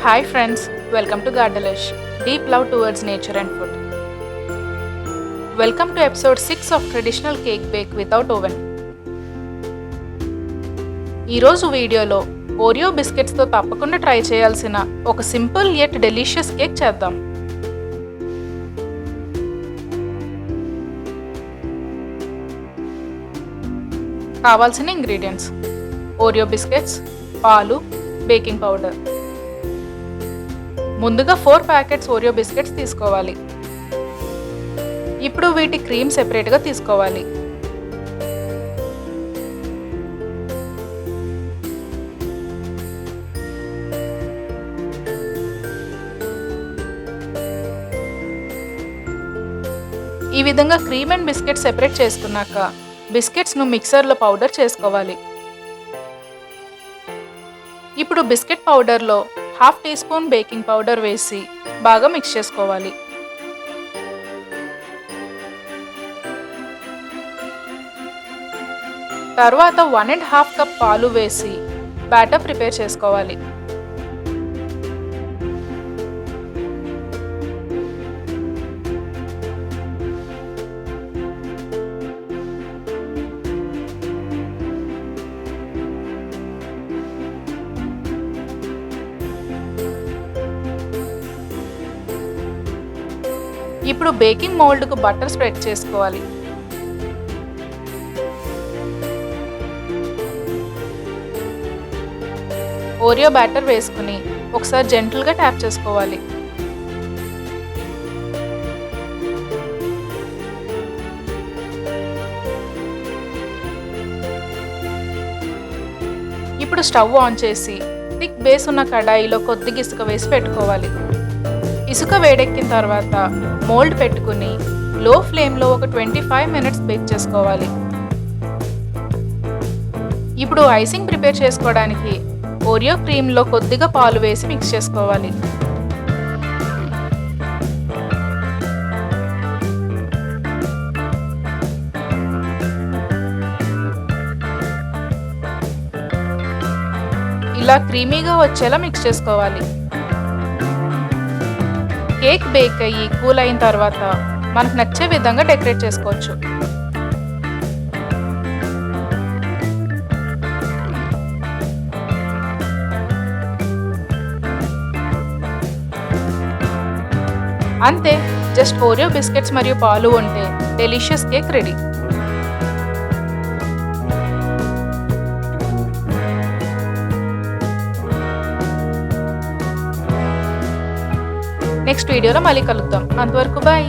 Hi friends, welcome to Gardelish, Deep Love Towards Nature and Food. Welcome to episode 6 of Traditional Cake Bake Without Oven. ఈరోజు వీడియోలో Oreo బిస్కెట్స్తో తప్పకుండా try చేయాల్సిన ఒక simple yet delicious cake చేద్దాం. కావాల్సిన ingredients: Oreo biscuits, పాలు, baking powder. ముందుగా 4 packets Oreo biscuits తీసుకోవాలి. ఇప్పుడు వీటి క్రీమ్ సెపరేట్గా తీసుకోవాలి. ఈ విధంగా క్రీమ్ అండ్ బిస్కెట్ సెపరేట్ చేసుకున్నాక బిస్కెట్స్ను మిక్సర్లో పౌడర్ చేసుకోవాలి. ఇప్పుడు బిస్కెట్ పౌడర్లో 1/2 టీ స్పూన్ బేకింగ్ పౌడర్ వేసి బాగా మిక్స్ చేసుకోవాలి. తర్వాత 1.5 కప్ పాలు వేసి బ్యాటర్ ప్రిపేర్ చేసుకోవాలి. ఇప్పుడు బేకింగ్ మౌల్డ్కు బటర్ స్ప్రెడ్ చేసుకోవాలి. ఓరియో బ్యాటర్ వేసుకుని ఒకసారి జెంటిల్గా ట్యాప్ చేసుకోవాలి. ఇప్పుడు స్టవ్ ఆన్ చేసి థిక్ బేస్ ఉన్న కడాయిలో కొద్దిగా ఇసుక వేసి పెట్టుకోవాలి. ఇసుక వేడెక్కిన తర్వాత మోల్డ్ పెట్టుకుని లో ఫ్లేమ్లో ఒక 25 మినిట్స్ బేక్ చేసుకోవాలి. ఇప్పుడు ఐసింగ్ ప్రిపేర్ చేసుకోవడానికి ఓరియో క్రీమ్లో కొద్దిగా పాలు వేసి మిక్స్ చేసుకోవాలి. ఇలా క్రీమీగా వచ్చేలా మిక్స్ చేసుకోవాలి. కేక్ బేక్ అయ్యి కూల్ అయిన తర్వాత మనకు నచ్చే విధంగా డెకరేట్ చేసుకోవచ్చు. అంతే, జస్ట్ ఓరియో బిస్కెట్స్ మరియు పాలు ఉంటే డెలిషియస్ కేక్ రెడీ. నెక్స్ట్ వీడియోలో మళ్ళీ కలుద్దాం. అంతవరకు బాయ్.